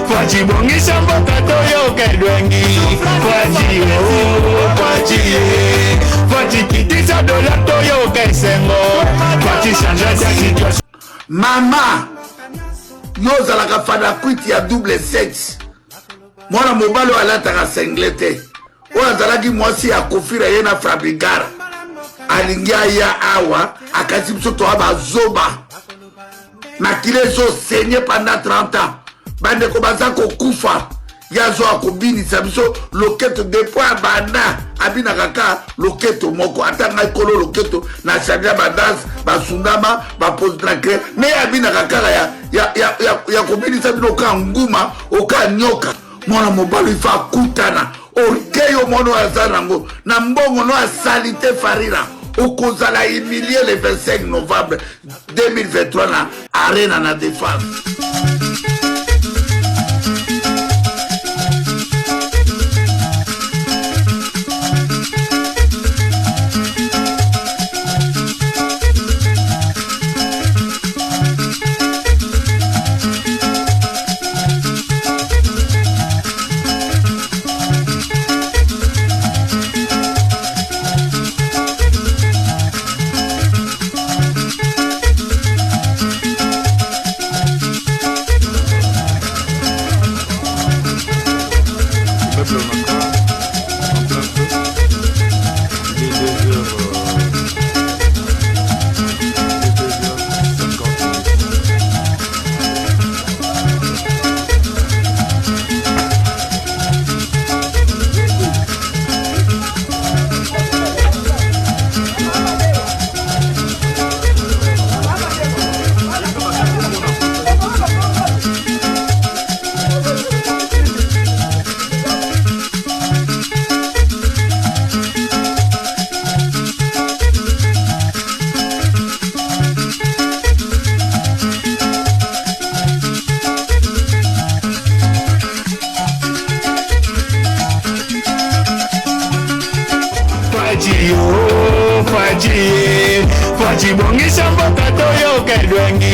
Faji bongi shamboka toyo kedwengi. Faji kitisa dola toyo kesengo. Faji chanja sa situation. Mama yoza la kafana kwiti ya double sexe. Mwana mobalo alataka senglete. Oya zalaki mwasi ya kofira yena frabigara. Alingia ya awa akasi msoto haba zoba. Makile zo senye pendant 30 ans. Bande kobaza ko kufa. Yazo akobini sabiso loketo depo abana. Abina kaka loketo moko. Atanga ikolo loketo na shadia badas basundama bapostrakre. Me abina kaka ya kobini sabino ka nguma oka nyoka. Mwana mobalo ifa kutana. Orkeyo mono azanango. Na mbongo no asalite farira. Okozala humilié le 25 novembre 2023 na Arena na Défense. Faji bongi shamboka toyo kedwengi.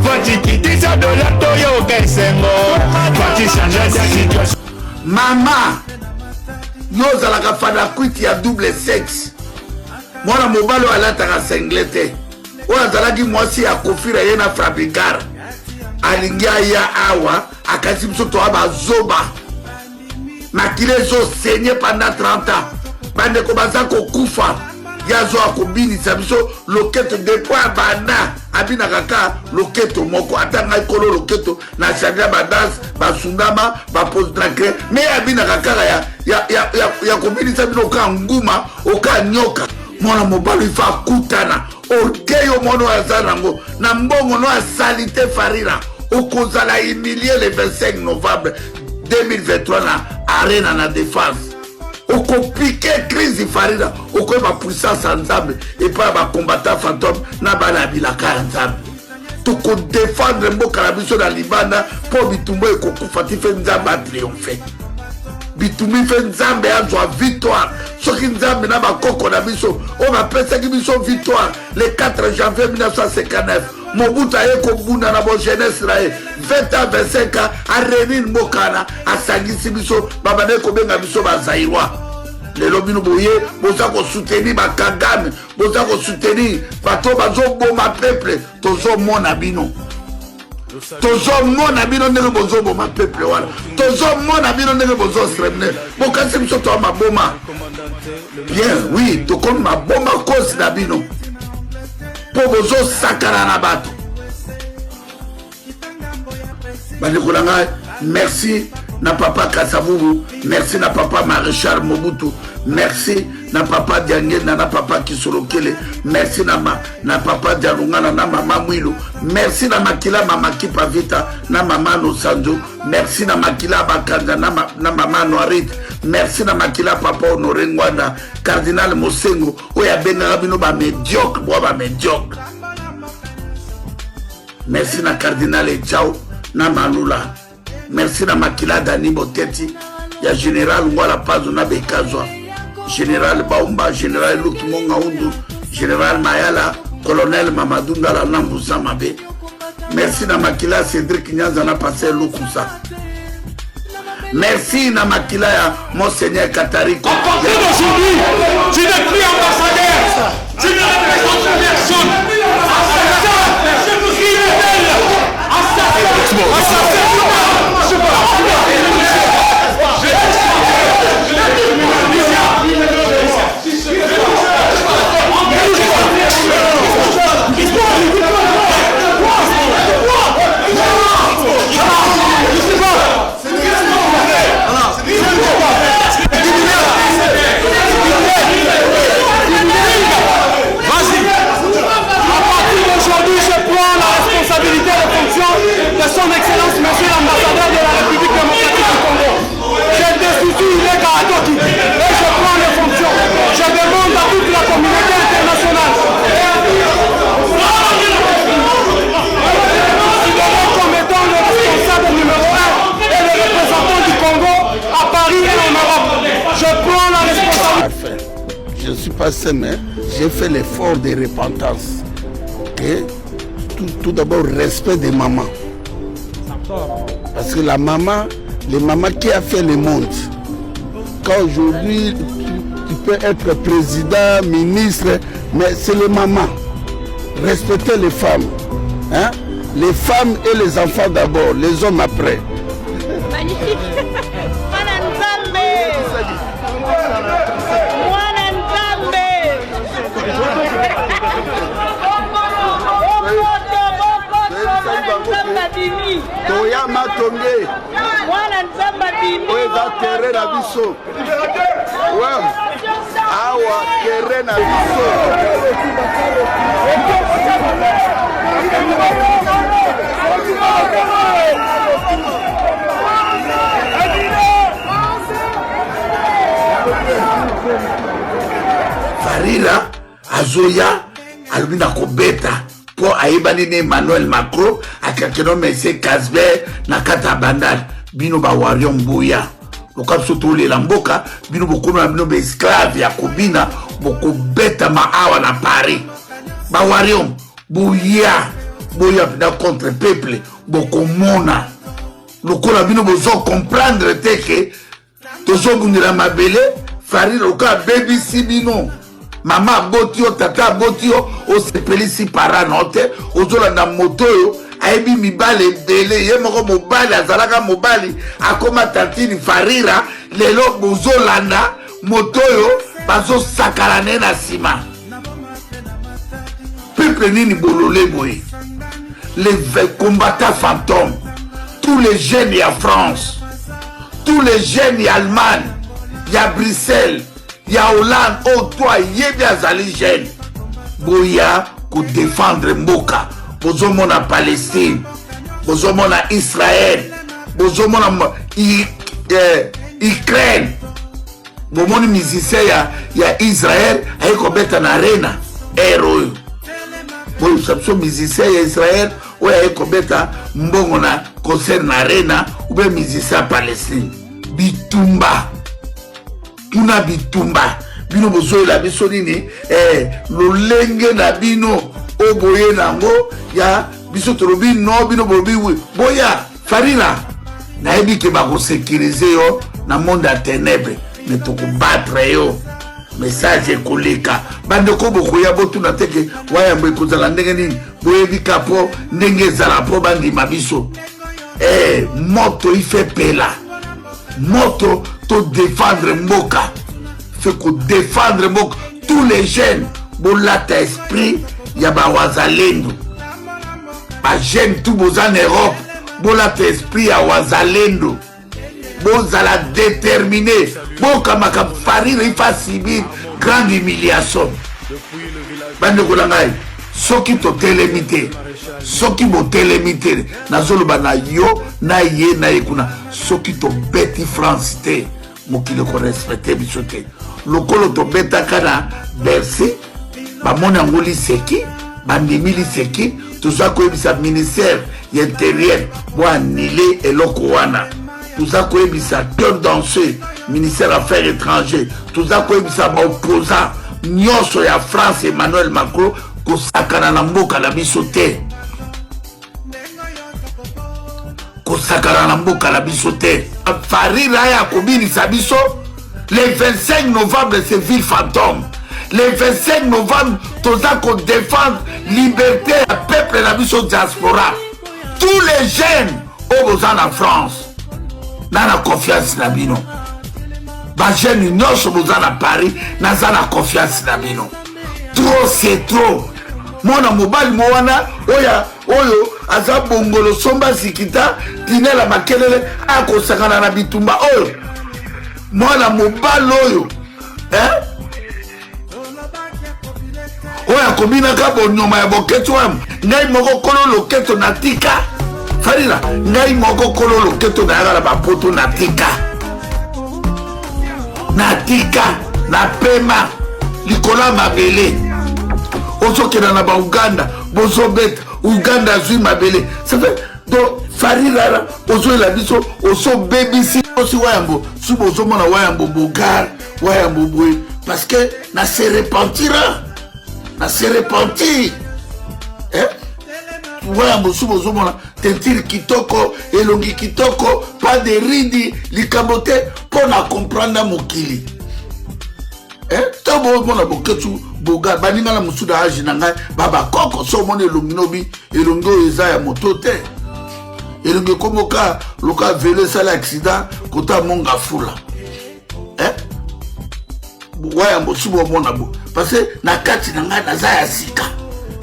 Faji kitisa dola toyo kesengo. Faji chanja sa situation. Mama yoza la kafana kwiti ya double sexe. Mwana mobalo alataka senglete. Oya zalaki mwasi ya kofira yena frabigara. Alingia ya awa akasi msoto haba zoba. Makile zo senye pendant 30 ans. Bande kobaza ko kufa. Yazo akobini sabiso loketo depo abana. Abina kaka loketo moko. Atanga ikolo loketo na shadia badas basundama bapostrakre. Me abina kaka ya kobini sabino ka nguma oka nyoka. Mwana mobalo ifa kutana. Orkeyo mono azanango. Na mbongo no asalite farira. Okozala humilié le 25 novembre 2023 na Arena na Défense. Oko piqué crise farida. Oko ba puissance ensemble. Et pas ba combattant fantôme. Na ba la bilaka ensemble. Toko défendre mboka na biso na Libanda. Po bitumbo eko kufati fe nzamba triomphe. Bitumi fe nzambe azwa victoire. Soki nzambe na ba koko na biso. O ba pesa ki biso victoire. Le 4 janvier 1959. Mobutu ayeko buna na bo jeunesse na ye 20 à 25 ans a réunir mbokana a sangisi biso babane ko benga biso ba zairwa lelo bino boye boza ko soutenir ba Kagame boza ko soutenir bato bazo boma peuple tozo mona bino ndenge bozo boma peuple wala tozo mona bino ndenge bozo stremne bokasi biso to maboma bien oui to kon maboma cause na bino Pobozo sakara na bato. Banikolanga, merci na papa Kasavubu, merci na papa Maréchal Mobutu, merci na papa Diangena na papa Kisorokele, merci na papa Dialungana na mama Mwilu, merci na Makila mama Kipavita na mama Nosanjo, merci na Makila Bakanda na mama Noarit, merci na Makila papa Honoré Ngwanda, Cardinal Mosengo, oya benga bino ba médiocre, ba médiocre. Merci na Cardinal Echao na Malula. Merci na Makila Dani Boteti, ya Général Ngwala Pazo na Bekazwa, Général Baumba, Général Luki Monga Undu, Général Mayala, colonel Mamadou Ndala Nambouza Mabe. Merci Namakila Cédric Nyanza na passé Loukousa. Merci Namakila ya Monseigneur Katariko. À partir d'aujourd'hui, tu n'es plus ambassadeur. Tu ne représentes personne. De son excellence, monsieur l'ambassadeur de la République démocratique du Congo. J'ai destitué Ilega Adoki et je prends les fonctions. Je demande à toute la communauté internationale comme étant le responsable numéro 1 et le représentant du Congo à Paris et en Europe. Je prends la responsabilité. Je suis passé, mais j'ai fait l'effort de repentance. Et tout d'abord, respect des mamans. Parce que la maman, les mamans qui a fait le monde, quand aujourd'hui tu peux être président, ministre, mais c'est les mamans. Respectez les femmes. Hein? Les femmes et les enfants d'abord, les hommes après. Magnifique. Toya matonge Mwana nzamba bimi oza terre na biso awa terre na biso Farila azoya alubina kobeta pour aïbani Emmanuel Macron à quelqu'un mais Casber nakata bandal bino ba warion mboya lokap soto le lamboka bino bokono bino be esclave ya kobina boko beta maawa na Paris ba warion boya da contre peuple boko mona lokola bino bozo comprendre te que tozo bundira mabele Farila loka baby sibino Maman botio, tata botio, o sepeli si para note, o zola na motoyo, aibi mibale bele, ye moko mobali, azalaka mobali, akoma tantini Farira, lelo bozolanda, motoyo, bazo sakalane na sima. Peuple nini bolole boye, les combattants fantômes, tous les jeunes y a France, tous les jeunes y a Allemagne, y a Bruxelles, ya Hollande, oh toi, yebi azali jeune. Boya ko défendre mboka. Bozo mona Palestine, bozo mona Israël, bozo mona Ukraine. Bomoni musicien ya Israël ayeko beta na arena héros. Boyo sapso musicien ya Israël ou ayeko beta mbongo na concert na arena ou bien musicien Palestine. Bitumba. Kuna bitumba bino bozo la biso nini lolenge na bino oboye nango ya biso torobi no bino bobi boya Farila na ebi ke ba ko sécuriser yo na monde à ténèbres mais to battre yo message koleka bande ko bokoya botu na teke waya mbe kozala ndenge nini boyebi kapo ndenge zala po bandi mabiso moto il fait pela moto to défendre mboka fait que défendre mboka tous les jeunes bolata esprit ya ba wazalendo ba jeune tout boza en Europe bolata esprit ya wazalendo bozala déterminé boka maka Farira il fa subir grande humiliation bande ko langai soki to telemité soki bo telemité nazoloba na yo na ye na ekuna soki to beti France te mokile ko respecter bisote lokolo to beta kana Bercy ba mona ngoli seki bandimili seki tout ça ko ebisa ministère intérieur bo anile eloko wana tout ça ko ebisa cœur danseur ministère affaires étrangères tout ça ko ebisa ba opposant nyonso ya France Emmanuel Macron kosakana na mboka na biso te. Kosakana na mboka na biso te. Farira ya kobinisa biso le 25 novembre c'est ville fantôme. Le 25 novembre toza ko défendre liberté à peuple na biso diaspora. Tous les jeunes au besoin en France na confiance na bino. Ba jeunes nyonso besoin à Paris na confiance na bino. Trop c'est trop. Mwana mobali mwana oyo aza bongolo somba sikita tinela makelele akosakana na bitumba oyo. Mwana mobali oyo oya kobina ka bonyoma ya boketo wam ngai moko kolo loketo natika Farira ngai moko kolo loketo na yala bapoto natika na pema likola mabele ozokena na ba Uganda bozobeta Uganda zui mabele ça fait donc Farira ozoela biso oso BBC osi wayambo subo ozomona wayambo bogar wayambo boy parce que na se repentira na se repentir wayambo subo ozomona tentire kitoko elongi kitoko pas de ridi likabote pour na comprendre mokili tabo mona boketu boga baninga na musuda aji na ngai baba koko so mona elongi nobi elongi eza ya moto te elongi komoka loka vele sala accident kota monga fula wayambo subo mona bo parce que na kati na ngai naza ya sika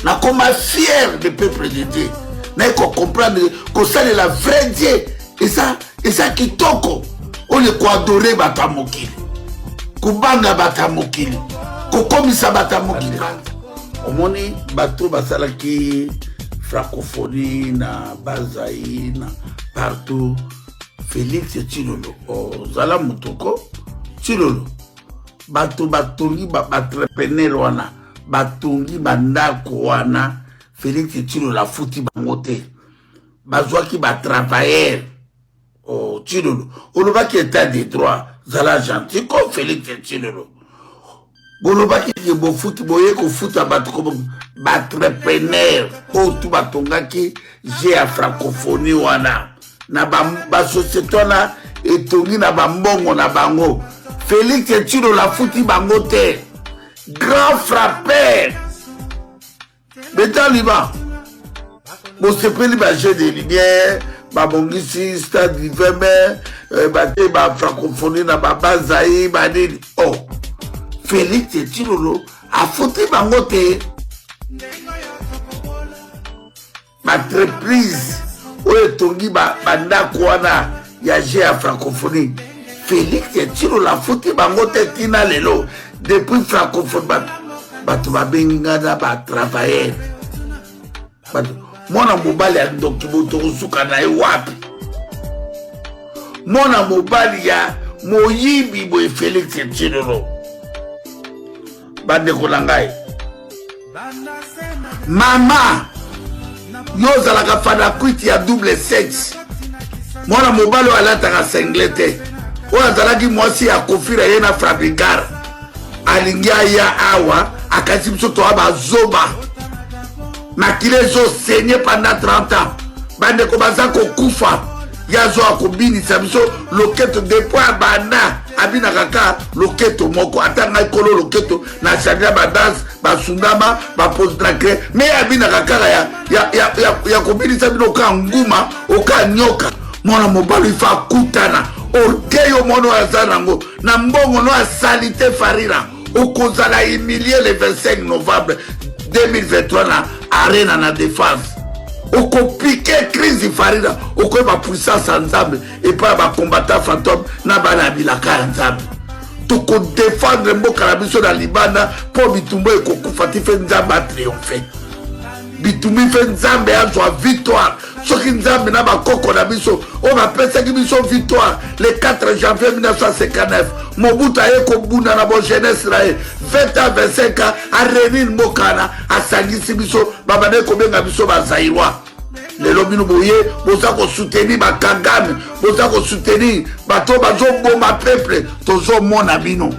na koma fier de peuple de Dieu na ko comprendre que ça est la vraie Dieu et ça kitoko on le ko adorer batamokili kubanga batamokili kokomisa batamokili omoni bato basalaki francophonie na bazai na partout Félix Tshilolo ozala mutoko Tshilolo bato batongi batrepreneur wana batongi bandako wana Félix Tshilolo afuti bango te bazwaki batravailleur Tshilolo olobaki état de droit zala gentil comme Félix Tshilolo bolobaki ke bofuti boye kofuta bato comme batrepreneur tout batongaki j'ai à francophonie wana na ba société wana etongi na bambongo na bango Félix Tshilolo la fouti bango te grand frappeur betaliba bo sepeli ba jeu de lumière ba bongisi stade d'hiver bate ba francophonie na ba bazai ba nini Félix Tshilolo a fouti bango te ba entreprise oyo tongi bandako wana ya jeu ya francophonie Félix Tshilolo la fouti bango te tina lelo depuis francophonie bato babengi ngana ba travailler mwana mobali ya ndoki boto kosuka na ye wapi mwana mobali ya moyibi boye Félix Tshilolo bandeko na ngai mama yozalaka fana kwiti ya double sexe mwana mobali alataka senglete oyo azalaki mwasi ya kofira ye na frabigar alingi aya awa akasi biso toa bazoba makili ezosenye pendant 30 ans bandeko baza kokufa yazo akobinisa biso loketo depuis abanda abinaka ka loketo moko ata ngai kolo loketo na change badanse basundama bapostracre me abinaka kaka ya kobinisa bino ka nguma oka nyoka mwana mobali ifa akutana orgueil mono aza nango na mbongo no asali te Farira okozala humilié le 25 novembre 2023 na arena na défense okopike crise Farira okoyeba puissance ya Nzambe epai ba combattant fantôme na bana bilaka ya Nzambe tokodefendre mboka na biso na libanda mpo bitumba ekokufa ti fe Nzambe atriomphe bitumi fe Nzambe azwa victoire soki Nzambe na bakoko na biso oyo bapesaki biso victoire le 4 janvier 1959 Mobutu aye kobunda na bo jeunesse na ye 20 ans 25 ans arenir mbokana asangisi biso babande kobenga biso bazairwa lelo bino boye boza kosoutenir bakangami boza kosoutenir bato bazoboma peuple tozomona bino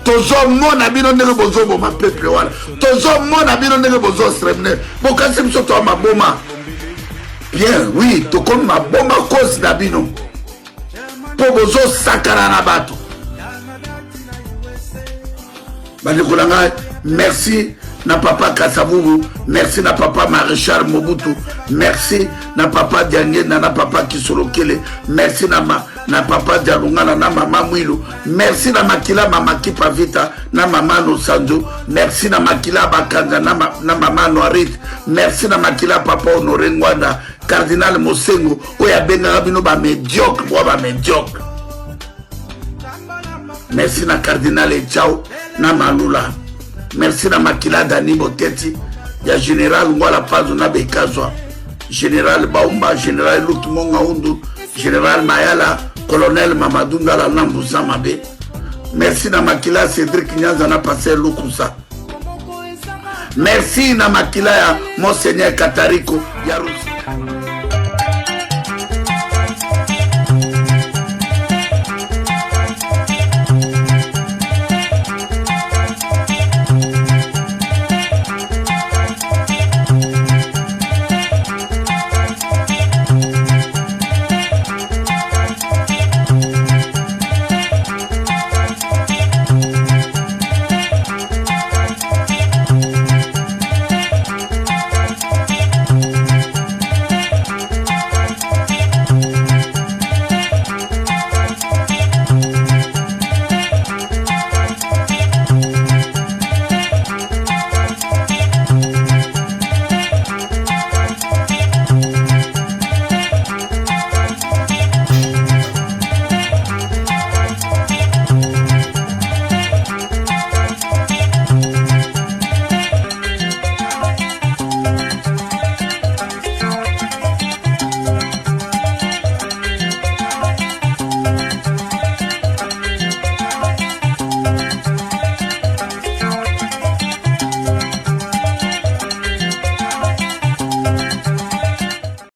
tozomona bino ndenge bozoboma peuple wana tozomona bino ndenge bozostreamne bokasi biso toa maboma bien oui tokomi maboma cause na bino mpo bozosakana na bato bandeko na ngai merci na papa Kasavubu, merci na papa Maréchal Mobutu, merci na papa Diangena na papa Kisolokele, merci na papa Dialungana na mama Mwilu, merci na Makila mama Kipavita na mama Nosanjo, merci na Makila Bakanga na mama Noarit, merci na Makila papa Honoré Ngwanda, Cardinal Mosengo, oya benga bino ba médiocre, ba médiocre. Merci na Cardinal Echao na Malula. Merci na Makila Dani Boteti, ya Général Ngwala Pazo na Bekazwa, Général Baumba, Général Luki Monga Undu, Général Mayala, Colonel Mamadou Ngala Nambusa Mabe. Merci na Makila Cédric Nyanza na Passer Lukusa. Merci na Makila ya Monseigneur Katariko ya Russie.